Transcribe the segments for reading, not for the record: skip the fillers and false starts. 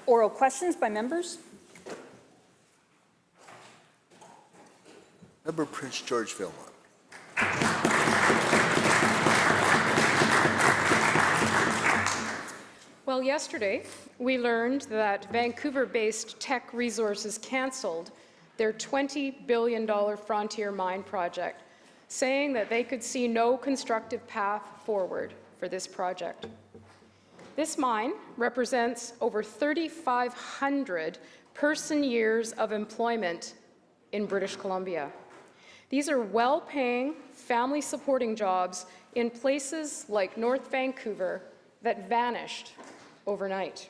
Oral questions by members. Member Prince George Vilmont. Well, yesterday we learned that Vancouver-based Teck Resources cancelled their $20 billion Frontier Mine project, saying that they could see no constructive path forward for this project. This mine represents over 3,500 person-years of employment in British Columbia. These are well-paying, family-supporting jobs in places like North Vancouver that vanished overnight.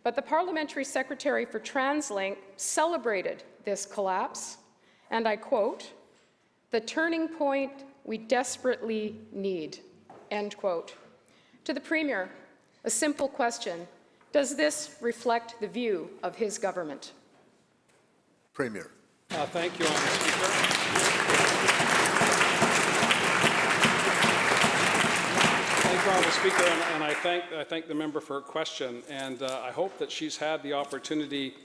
But the Parliamentary Secretary for TransLink celebrated this collapse, and I quote, "the turning point we desperately need," end quote. To the Premier, a simple question: does this reflect the view of his government? Premier. Thank you, Honourable Speaker. Thank you, Honourable Speaker, and I thank the member for her question, and I hope that she's had the opportunity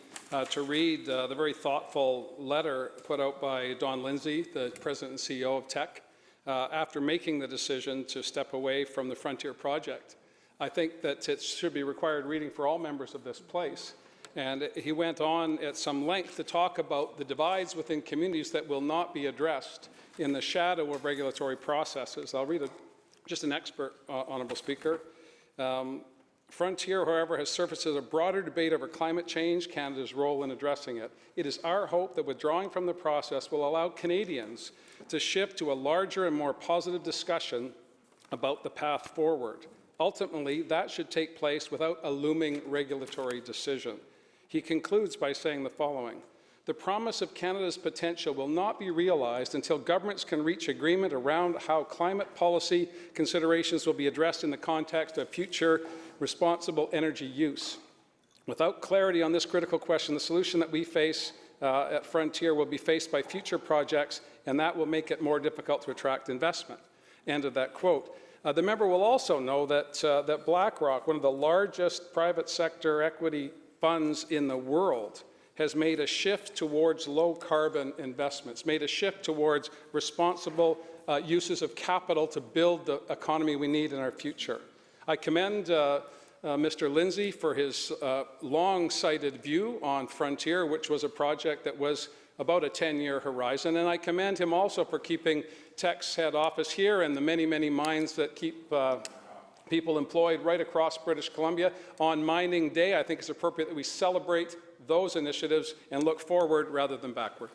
to read the very thoughtful letter put out by Don Lindsay, the President and CEO of Teck, after making the decision to step away from the Frontier project. I think that it should be required reading for all members of this place. And he went on at some length to talk about the divides within communities that will not be addressed in the shadow of regulatory processes. I'll read just an expert, Honourable Speaker. Frontier, however, has surfaced as a broader debate over climate change, Canada's role in addressing it. It is our hope that withdrawing from the process will allow Canadians to shift to a larger and more positive discussion about the path forward. Ultimately, that should take place without a looming regulatory decision. He concludes by saying the following: the promise of Canada's potential will not be realized until governments can reach agreement around how climate policy considerations will be addressed in the context of future responsible energy use. Without clarity on this critical question, the solution that we face at Frontier will be faced by future projects, and that will make it more difficult to attract investment. End of that quote. The member will also know that BlackRock, one of the largest private sector equity funds in the world, has made a shift towards low-carbon investments, made a shift towards responsible uses of capital to build the economy we need in our future. I commend Mr. Lindsay for his long-sighted view on Frontier, which was a project that was about a 10-year horizon, and I commend him also for keeping Teck's head office here and the many, many mines that keep people employed right across British Columbia. On Mining Day, I think it's appropriate that we celebrate those initiatives and look forward rather than backward.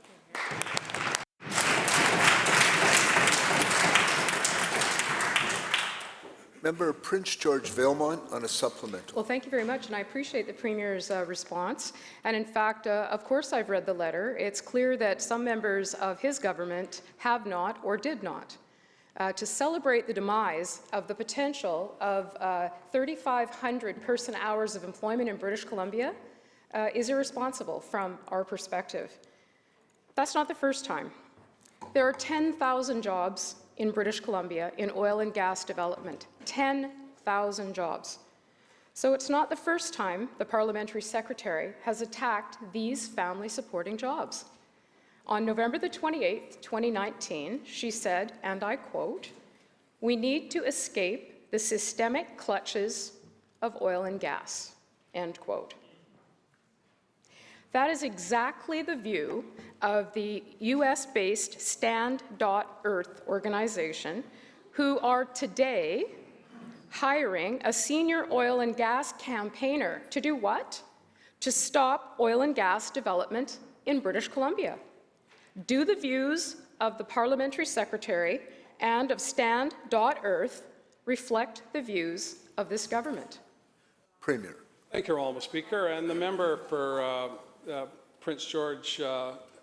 Member Prince George Vilmont on a supplemental. Well, thank you very much, and I appreciate the Premier's response. And in fact, of course I've read the letter. It's clear that some members of his government have not or did not. To celebrate the demise of the potential of 3,500 person-hours of employment in British Columbia is irresponsible from our perspective. That's not the first time. There are 10,000 jobs in British Columbia in oil and gas development. 10,000 jobs. So it's not the first time the Parliamentary Secretary has attacked these family-supporting jobs. On November the 28th, 2019, she said, and I quote, "We need to escape the systemic clutches of oil and gas," end quote. That is exactly the view of the US-based Stand.Earth organization, who are today hiring a senior oil and gas campaigner to do what? To stop oil and gas development in British Columbia. Do the views of the Parliamentary Secretary and of Stand.Earth reflect the views of this government? Premier. Thank you, Honourable Speaker. And the member for Prince George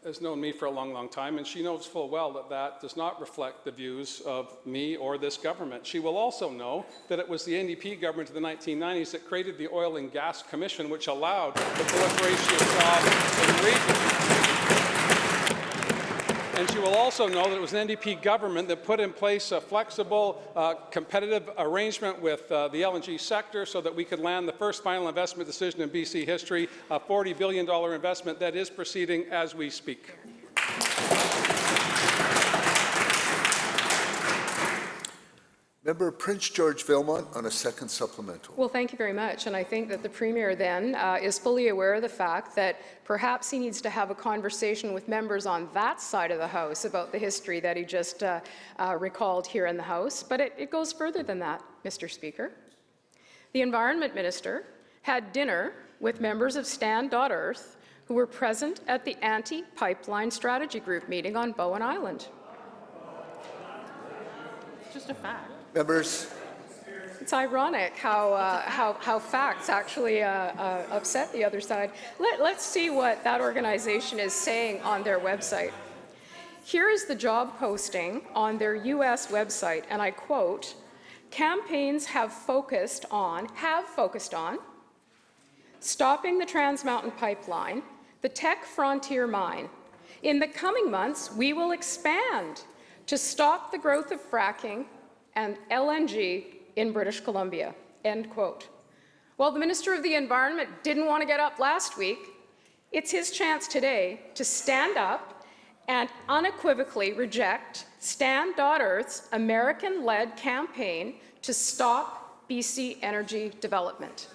has known me for a long, long time, and she knows full well that that does not reflect the views of me or this government. She will also know that it was the NDP government of the 1990s that created the Oil and Gas Commission, which allowed the proliferation of jobs in the region. And she will also know that it was an NDP government that put in place a flexible, competitive arrangement with the LNG sector so that we could land the first final investment decision in BC history, a $40 billion investment that is proceeding as we speak. Member Prince George Vilmont on a second supplemental. Well, thank you very much. And I think that the Premier then is fully aware of the fact that perhaps he needs to have a conversation with members on that side of the House about the history that he just recalled here in the House. But it goes further than that, Mr. Speaker. The Environment Minister had dinner with members of Stand.Earth who were present at the Anti-Pipeline Strategy Group meeting on Bowen Island. Just a fact. Members, It's ironic how facts actually upset the other side. Let's see what that organization is saying on their website. Here is the job posting on their U.S. website, and I quote, "Campaigns have focused on stopping the Trans Mountain Pipeline, the Teck Frontier Mine. In the coming months, we will expand to stop the growth of fracking and LNG in British Columbia," end quote. Well, the Minister of the Environment didn't want to get up last week. It's his chance today to stand up and unequivocally reject Stand.Earth's American-led campaign to stop BC energy development.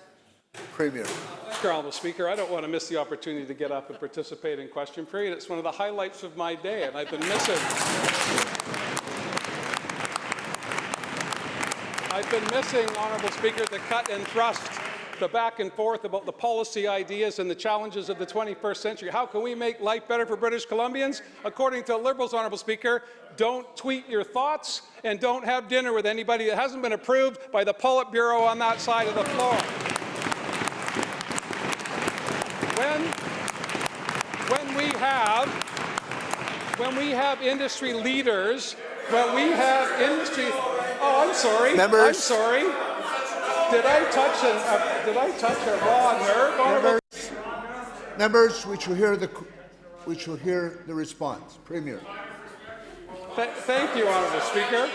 Premier. Mr. Honourable Speaker, I don't want to miss the opportunity to get up and participate in question period. It's one of the highlights of my day, and I've been missing, Honourable Speaker, the cut and thrust, the back and forth about the policy ideas and the challenges of the 21st century. How can we make life better for British Columbians? According to Liberals, Honourable Speaker, don't tweet your thoughts and don't have dinner with anybody that hasn't been approved by the Politburo on that side of the floor. When we have industry leaders, oh, I'm sorry. Members. I'm sorry. Did I touch a raw nerve? Members, we shall hear the response. Premier. Thank you, Honourable Speaker.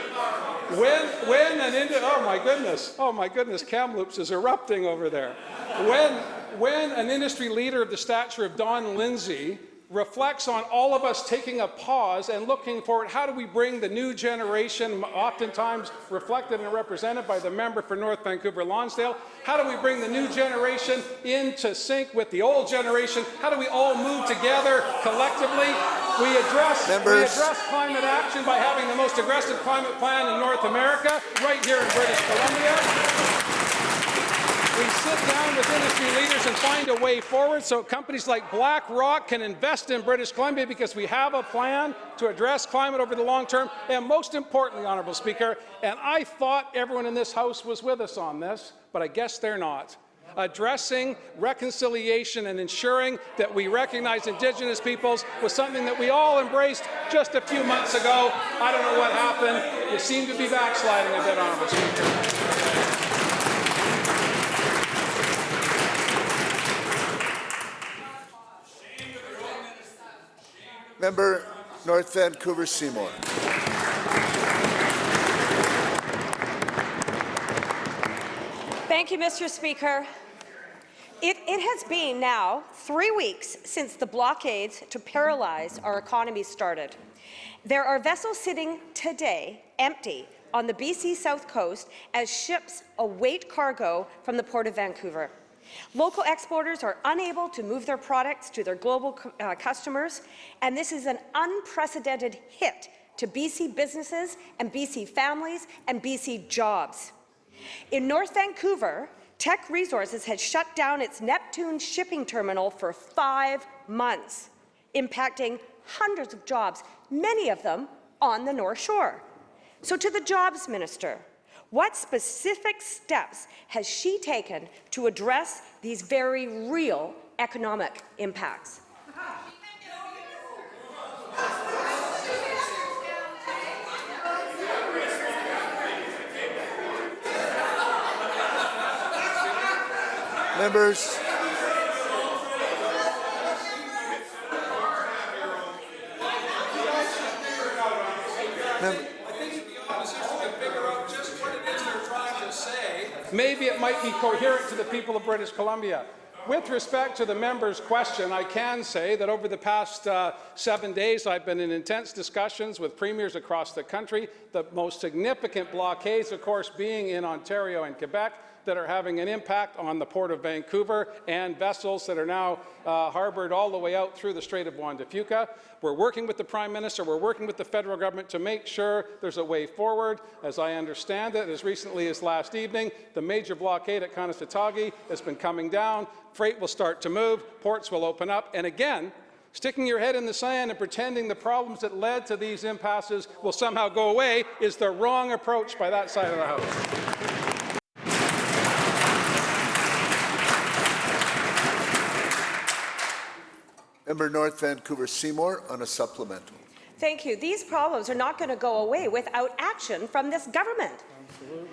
Oh my goodness, Kamloops is erupting over there. When an industry leader of the stature of Don Lindsay reflects on all of us taking a pause and looking forward, how do we bring the new generation, oftentimes reflected and represented by the member for North Vancouver Lonsdale, how do we bring the new generation into sync with the old generation? How do we all move together collectively? We address climate action by having the most aggressive climate plan in North America, right here in British Columbia. We sit down with industry leaders and find a way forward so companies like BlackRock can invest in British Columbia because we have a plan to address climate over the long term. And most importantly, Honourable Speaker, and I thought everyone in this House was with us on this, but I guess they're not, addressing reconciliation and ensuring that we recognize Indigenous peoples was something that we all embraced just a few months ago. I don't know what happened. You seem to be backsliding a bit, Honourable Speaker. Member North Vancouver Seymour. Thank you, Mr. Speaker. It has been now 3 weeks since the blockades to paralyze our economy started. There are vessels sitting today empty on the BC South Coast as ships await cargo from the Port of Vancouver. Local exporters are unable to move their products to their global customers, and this is an unprecedented hit to BC businesses and BC families and BC jobs. In North Vancouver, Teck Resources has shut down its Neptune shipping terminal for 5 months, impacting hundreds of jobs, many of them on the North Shore. So to the Jobs Minister, what specific steps has she taken to address these very real economic impacts? Members. might be coherent to the people of British Columbia. With respect to the member's question, I can say that over the past 7 days, I've been in intense discussions with premiers across the country, the most significant blockades, of course, being in Ontario and Quebec, that are having an impact on the Port of Vancouver and vessels that are now harboured all the way out through the Strait of Juan de Fuca. We're working with the Prime Minister, we're working with the federal government to make sure there's a way forward. As I understand it, as recently as last evening, the major blockade at Kanesatake has been coming down. Freight will start to move, ports will open up, and again, sticking your head in the sand and pretending the problems that led to these impasses will somehow go away is the wrong approach by that side of the House. Member North Vancouver Seymour on a supplemental. Thank you. These problems are not going to go away without action from this government. Absolutely.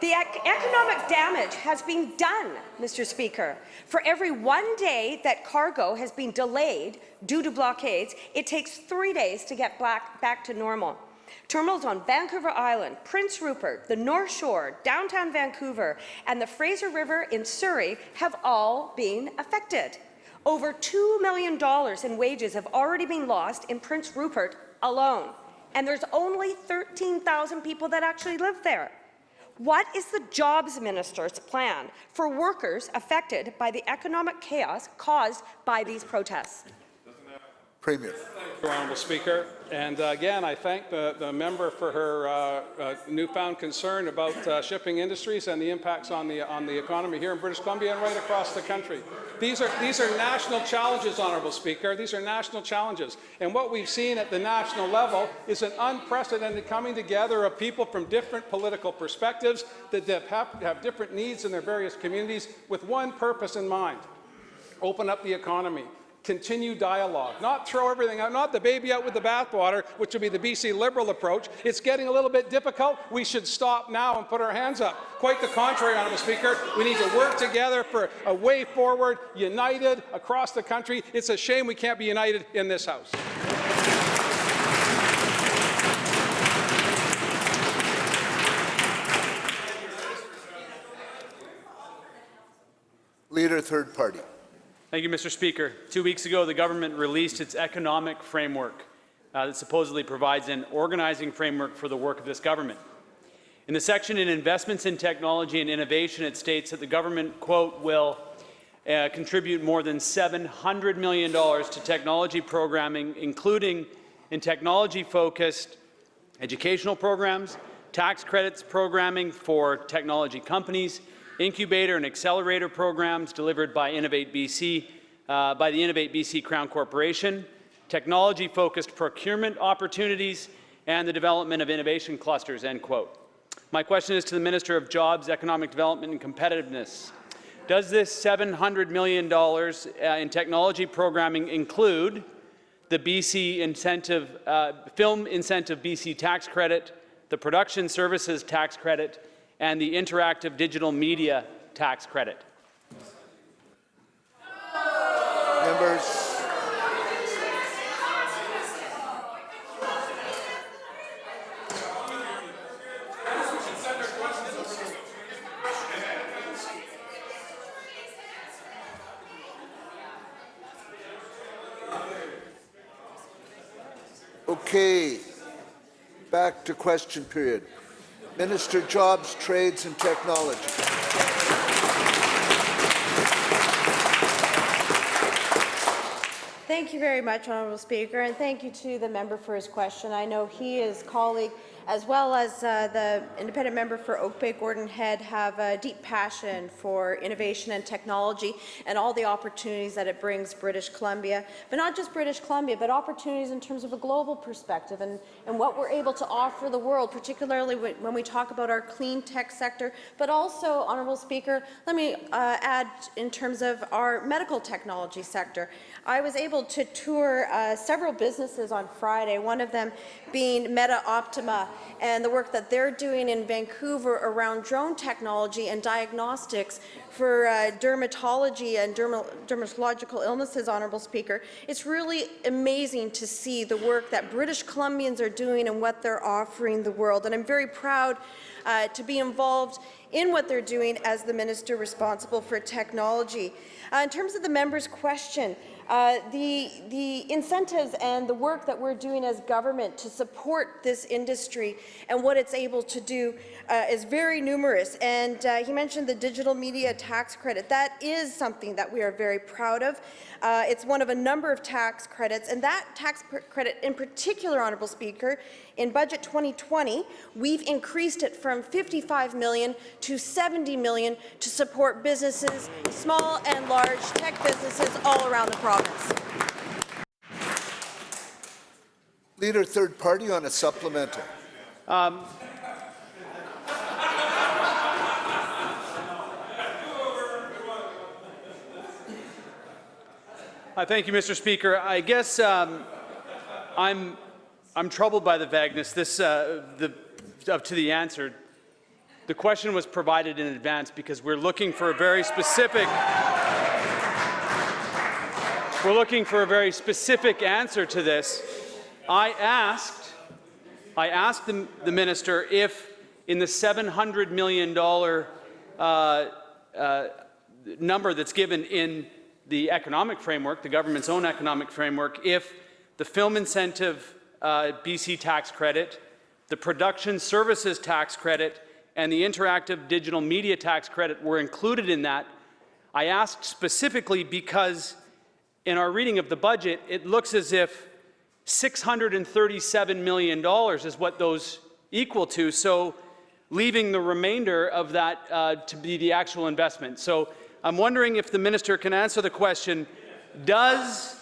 The economic damage has been done, Mr. Speaker. For every 1 day that cargo has been delayed due to blockades, it takes 3 days to get back to normal. Terminals on Vancouver Island, Prince Rupert, the North Shore, downtown Vancouver, and the Fraser River in Surrey have all been affected. Over $2 million in wages have already been lost in Prince Rupert alone, and there's only 13,000 people that actually live there. What is the Jobs Minister's plan for workers affected by the economic chaos caused by these protests? Premier. Thank you, Honourable Speaker. And again, I thank the member for her newfound concern about shipping industries and the impacts on the economy here in British Columbia and right across the country. These are national challenges, Honourable Speaker. These are national challenges. And what we've seen at the national level is an unprecedented coming together of people from different political perspectives that have different needs in their various communities with one purpose in mind: open up the economy. Continue dialogue, not throw everything out, not the baby out with the bathwater, which would be the BC Liberal approach. It's getting a little bit difficult. We should stop now and put our hands up. Quite the contrary, Honourable Speaker. We need to work together for a way forward, united across the country. It's a shame we can't be united in this House. Leader, third party. Thank you, Mr. Speaker. 2 weeks ago, the government released its economic framework that supposedly provides an organizing framework for the work of this government. In the section in investments in technology and innovation, it states that the government, quote, will contribute more than $700 million to technology programming, including in technology-focused educational programs, tax credits programming for technology companies, incubator and accelerator programs delivered by Innovate BC, by the Innovate BC Crown Corporation, technology-focused procurement opportunities, and the development of innovation clusters, end quote. My question is to the Minister of Jobs, Economic Development and Competitiveness. Does this $700 million in technology programming include the BC incentive, Film Incentive BC tax credit, the Production Services tax credit, and the Interactive Digital Media tax credit? Members. Okay, back to question period. Minister, Jobs, Trades and Technology. Thank you very much, Honourable Speaker, and thank you to the member for his question. I know he, his colleague, as well as the independent member for Oak Bay Gordon Head, have a deep passion for innovation and technology and all the opportunities that it brings British Columbia, but not just British Columbia, but opportunities in terms of a global perspective and what we're able to offer the world, particularly when we talk about our clean tech sector, but also, Honourable Speaker, let me add in terms of our medical technology sector. I was able to tour several businesses on Friday, one of them being Meta Optima, and the work that they're doing in Vancouver around drone technology and diagnostics for dermatology and dermatological illnesses, Honourable Speaker. It's really amazing to see the work that British Columbians are doing and what they're offering the world, and I'm very proud to be involved in what they're doing as the minister responsible for technology. In terms of the member's question, the incentives and the work that we're doing as government to support this industry and what it's able to do is very numerous. And he mentioned the digital media tax credit. That is something that we are very proud of. It's one of a number of tax credits, and that tax credit in particular, Honourable Speaker, in Budget 2020, we've increased it from $55 million to $70 million to support businesses, small and large tech businesses all around the province. Leader, third party on a supplemental. Thank you, Mr. Speaker. I guess I'm troubled by the vagueness to the answer. The question was provided in advance because we're looking for a very specific. We're looking for a very specific answer to this. I asked the minister if, in the $700 million number that's given in the economic framework, the government's own economic framework, if the film incentive BC tax credit, the production services tax credit, and the interactive digital media tax credit were included in that. I asked specifically because in our reading of the budget, it looks as if $637 million is what those equal to, so leaving the remainder of that to be the actual investment. So I'm wondering if the minister can answer the question, does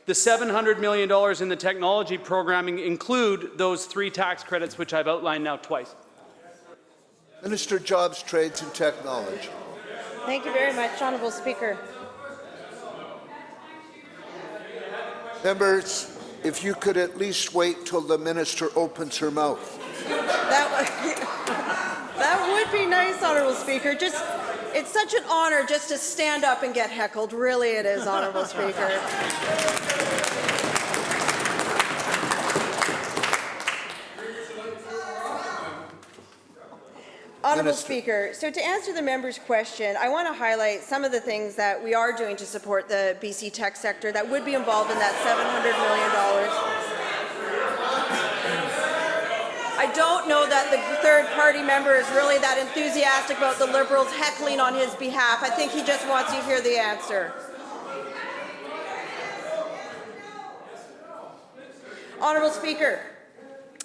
the $700 million in the technology programming include those 3 tax credits which I've outlined now twice? Minister of Jobs, Trades and Technology. Thank you very much, Honourable Speaker. Members, if you could at least wait till the minister opens her mouth. That would be nice, Honourable Speaker. It's such an honour just to stand up and get heckled. Really it is, Honourable Speaker. Honourable Speaker, so to answer the member's question, I want to highlight some of the things that we are doing to support the BC tech sector that would be involved in that $700 million. I don't know that the third-party member is really that enthusiastic about the Liberals heckling on his behalf. I think he just wants you to hear the answer. Honourable Speaker,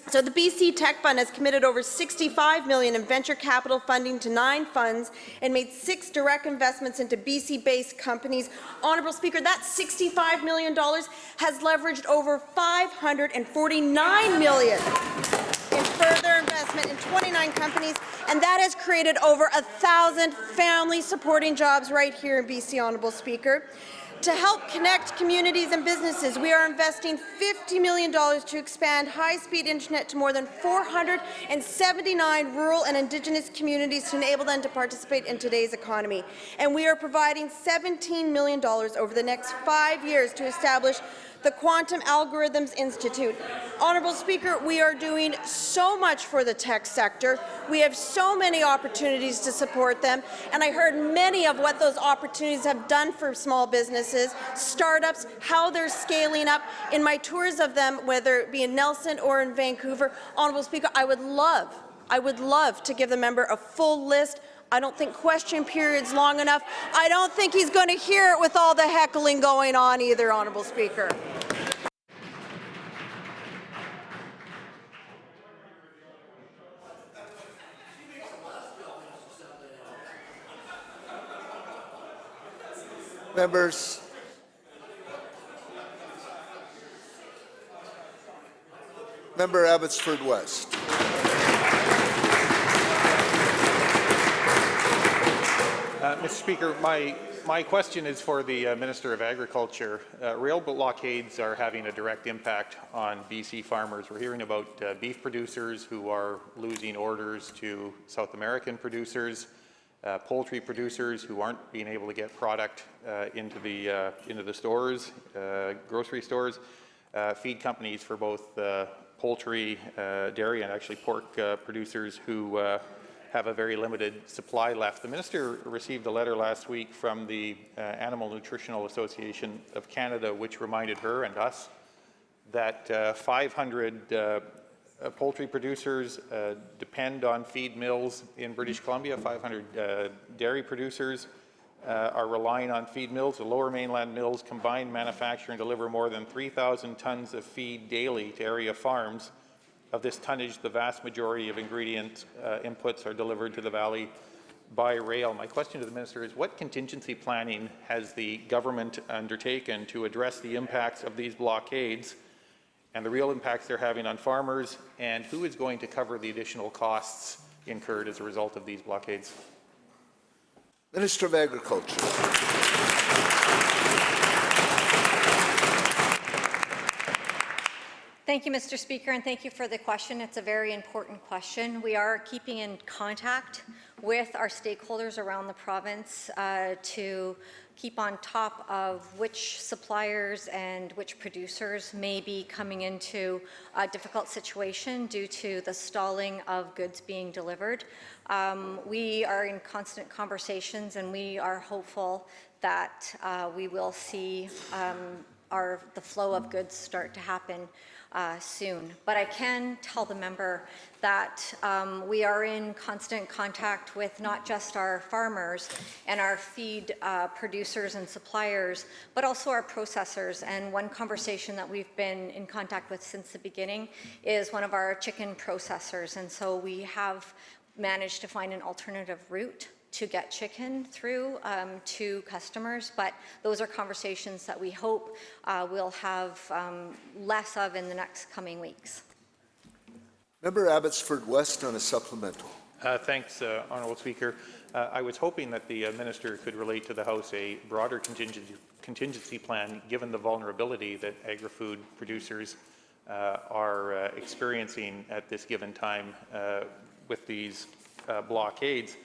so the BC Tech Fund has committed over $65 million in venture capital funding to 9 funds and made 6 direct investments into BC-based companies. Honourable Speaker, that $65 million has leveraged over $549 million in further investment in 29 companies, and that has created over 1,000 family-supporting jobs right here in BC, Honourable Speaker. To help connect communities and businesses, we are investing $50 million to expand high-speed internet to more than 479 rural and Indigenous communities to enable them to participate in today's economy. And we are providing $17 million over the next 5 years to establish the Quantum Algorithms Institute. Honourable Speaker, we are doing so much for the tech sector. We have so many opportunities to support them, and I heard many of what those opportunities have done for small businesses, startups, how they're scaling up. In my tours of them, whether it be in Nelson or in Vancouver, Honourable Speaker, I would love to give the member a full list. I don't think question period's long enough. I don't think he's going to hear it with all the heckling going on either, Honourable Speaker. Members, Member Abbotsford West. Mr. Speaker, my question is for the Minister of Agriculture. Rail blockades are having a direct impact on BC farmers. We're hearing about beef producers who are losing orders to South American producers, poultry producers who aren't being able to get product into the stores, grocery stores, feed companies for both poultry, dairy, and actually pork producers who have a very limited supply left. The minister received a letter last week from the Animal Nutritional Association of Canada, which reminded her and us that 500 poultry producers depend on feed mills in British Columbia. 500 dairy producers are relying on feed mills. The Lower Mainland mills combined manufacture and deliver more than 3,000 tons of feed daily to area farms. Of this tonnage, the vast majority of ingredient inputs are delivered to the valley by rail. My question to the minister is, what contingency planning has the government undertaken to address the impacts of these blockades and the real impacts they're having on farmers, and who is going to cover the additional costs incurred as a result of these blockades? Minister of Agriculture. Thank you, Mr. Speaker, and thank you for the question. It's a very important question. We are keeping in contact with our stakeholders around the province to keep on top of which suppliers and which producers may be coming into a difficult situation due to the stalling of goods being delivered. We are in constant conversations, and we are hopeful that we will see the flow of goods start to happen soon. But I can tell the member that we are in constant contact with not just our farmers and our feed producers and suppliers, but also our processors. And one conversation that we've been in contact with since the beginning is one of our chicken processors. And so we have managed to find an alternative route to get chicken through to customers, but those are conversations that we hope we'll have less of in the next coming weeks. Member Abbotsford West on a supplemental. Thanks, Honourable Speaker. I was hoping that the minister could relate to the House a broader contingency plan, given the vulnerability that agri-food producers are experiencing at this given time with these blockades.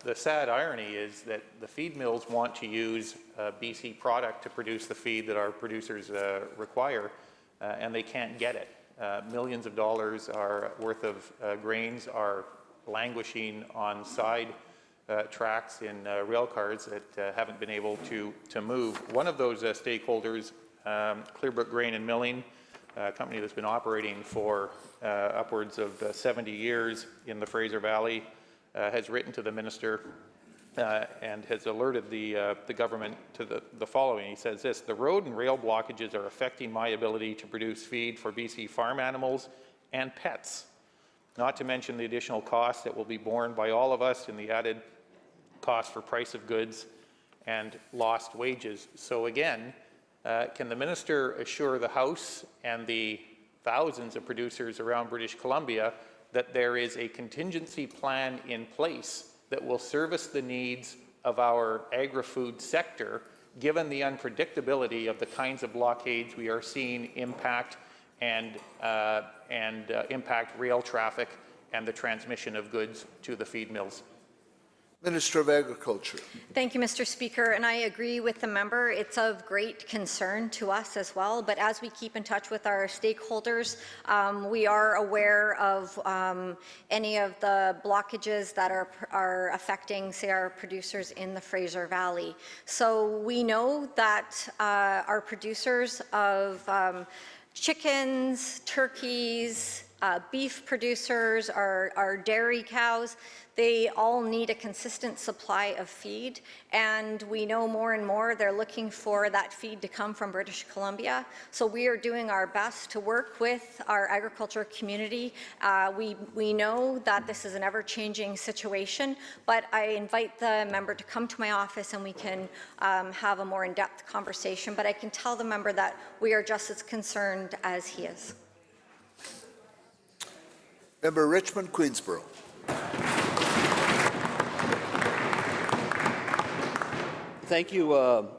The sad irony is that the feed mills want to use BC product to produce the feed that our producers require, and they can't get it. Millions of dollars worth of grains are languishing on side tracks in rail cars that haven't been able to move. One of those stakeholders, Clearbrook Grain and Milling, a company that's been operating for upwards of 70 years in the Fraser Valley, has written to the minister and has alerted the government to the following. He says this: the road and rail blockages are affecting my ability to produce feed for BC farm animals and pets, not to mention the additional costs that will be borne by all of us in the added cost for price of goods and lost wages. So again, can the minister assure the House and the thousands of producers around British Columbia that there is a contingency plan in place that will service the needs of our agri-food sector, given the unpredictability of the kinds of blockades we are seeing impact impact rail traffic and the transmission of goods to the feed mills? Minister of Agriculture. Thank you, Mr. Speaker, and I agree with the member. It's of great concern to us as well, but as we keep in touch with our stakeholders, we are aware of any of the blockages that are affecting, say, our producers in the Fraser Valley. So we know that our producers of chickens, turkeys, beef producers, our dairy cows, they all need a consistent supply of feed, and we know more and more they're looking for that feed to come from British Columbia. So we are doing our best to work with our agriculture community. We know that this is an ever-changing situation, but I invite the member to come to my office and we can have a more in-depth conversation. But I can tell the member that we are just as concerned as he is. Member Richmond, Queensborough. Thank you,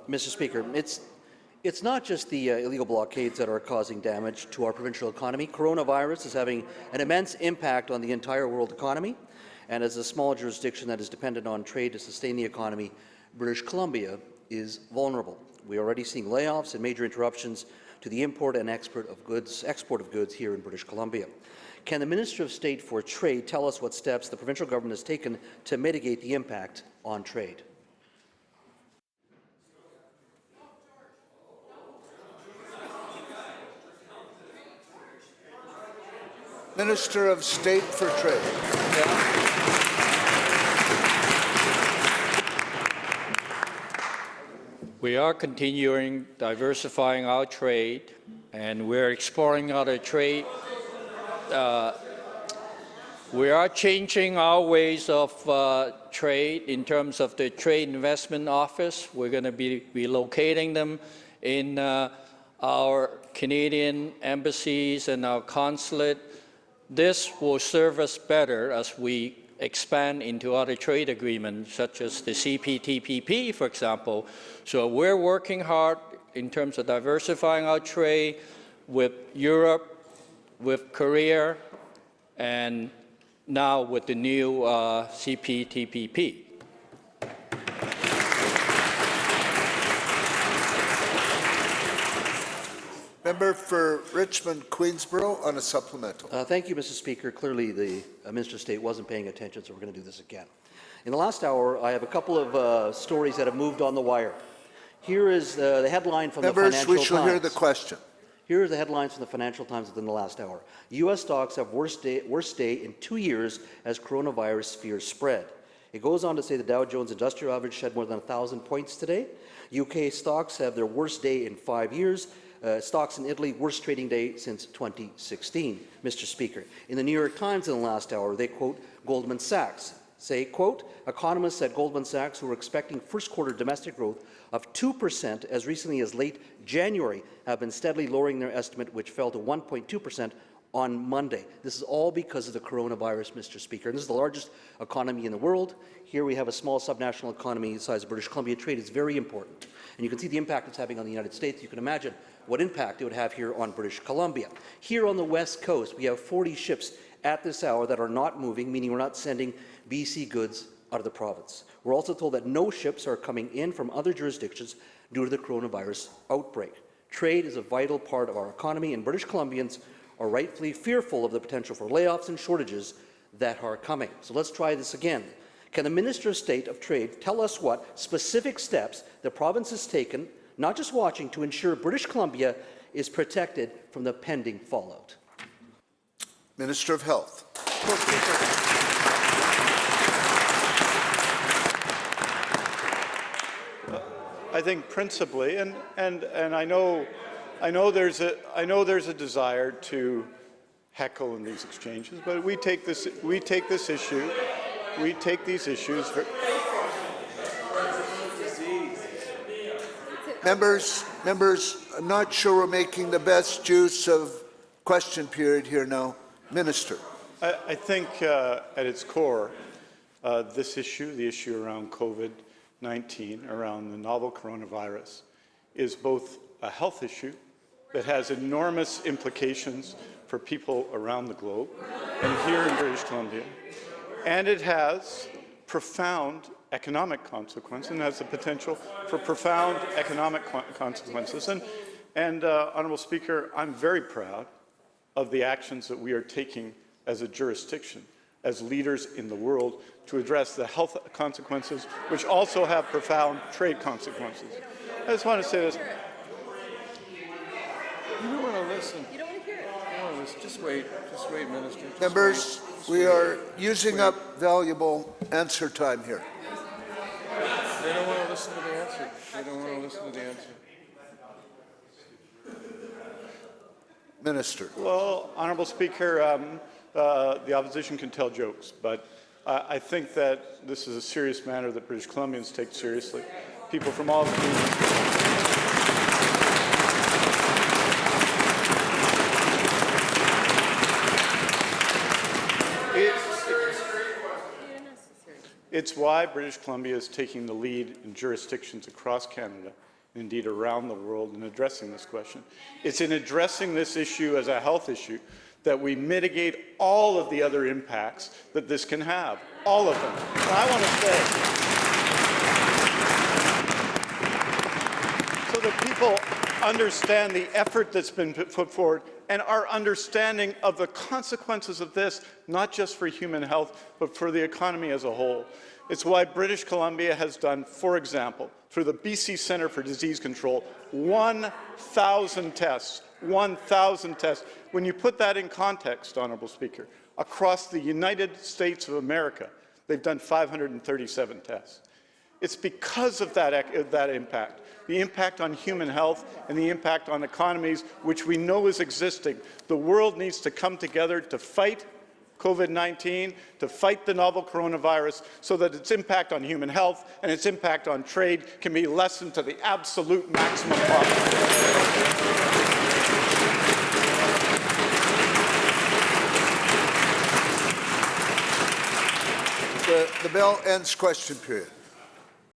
Mr. Speaker. It's not just the illegal blockades that are causing damage to our provincial economy. Coronavirus is having an immense impact on the entire world economy, and as a small jurisdiction that is dependent on trade to sustain the economy, British Columbia is vulnerable. We are already seeing layoffs and major interruptions to the import and export of goods here in British Columbia. Can the Minister of State for Trade tell us what steps the provincial government has taken to mitigate the impact on trade? Minister of State for Trade. We are continuing diversifying our trade, and we're exploring other trade. We are changing our ways of trade in terms of the Trade Investment Office. We're going to be relocating them in our Canadian embassies and our consulate. This will serve us better as we expand into other trade agreements, such as the CPTPP, for example. So we're working hard in terms of diversifying our trade with Europe, with Korea, and now with the new CPTPP. Member for Richmond, Queensborough, on a supplemental. Thank you, Mr. Speaker. Clearly, the Minister of State wasn't paying attention, so we're going to do this again. In the last hour, I have a couple of stories that have moved on the wire. Here is the headline from the Financial Times. Members, we shall hear the question. Here are the headlines from the Financial Times within the last hour. U.S. stocks have worst day in 2 years as coronavirus fears spread. It goes on to say the Dow Jones Industrial Average shed more than 1,000 points today. UK stocks have their worst day in 5 years. Stocks in Italy, worst trading day since 2016, Mr. Speaker. In the New York Times in the last hour, they quote Goldman Sachs. Say, quote, economists at Goldman Sachs who were expecting first quarter domestic growth of 2% as recently as late January have been steadily lowering their estimate, which fell to 1.2% on Monday. This is all because of the coronavirus, Mr. Speaker. And this is the largest economy in the world. Here we have a small subnational economy the size of British Columbia. Trade is very important. And you can see the impact it's having on the United States. You can imagine what impact it would have here on British Columbia. Here on the West Coast, we have 40 ships at this hour that are not moving, meaning we're not sending BC goods out of the province. We're also told that no ships are coming in from other jurisdictions due to the coronavirus outbreak. Trade is a vital part of our economy, and British Columbians are rightfully fearful of the potential for layoffs and shortages that are coming. So let's try this again. Can the Minister of State of Trade tell us what specific steps the province has taken, not just watching, to ensure British Columbia is protected from the pending fallout? Minister of Health. I think principally, and I know there's a desire to heckle in these exchanges, but we take these issues. Members, I'm not sure we're making the best use of question period here now. Minister. I think at its core, this issue, the issue around COVID-19, around the novel coronavirus, is both a health issue that has enormous implications for people around the globe and here in British Columbia, and it has profound economic consequences and has the potential for profound economic consequences. And Honourable Speaker, I'm very proud of the actions that we are taking as a jurisdiction, as leaders in the world, to address the health consequences, which also have profound trade consequences. I just want to say this. You don't want to listen. You don't want to hear it. No, just wait, Minister. Members, we are using up valuable answer time here. They don't want to listen to the answer. They don't want to listen to the answer. Minister. Well, Honourable Speaker, the opposition can tell jokes, but I think that this is a serious matter that British Columbians take seriously. People from all communities. It's why British Columbia is taking the lead in jurisdictions across Canada, and indeed around the world, in addressing this question. It's in addressing this issue as a health issue that we mitigate all of the other impacts that this can have, all of them. And I want to say, so that people understand the effort that's been put forward and our understanding of the consequences of this, not just for human health, but for the economy as a whole. It's why British Columbia has done, for example, through the BC Centre for Disease Control, 1,000 tests. 1,000 tests. When you put that in context, Honourable Speaker, across the United States of America, they've done 537 tests. It's because of that impact, the impact on human health and the impact on economies, which we know is existing. The world needs to come together to fight COVID-19, to fight the novel coronavirus, so that its impact on human health and its impact on trade can be lessened to the absolute maximum possible. The bill ends question period.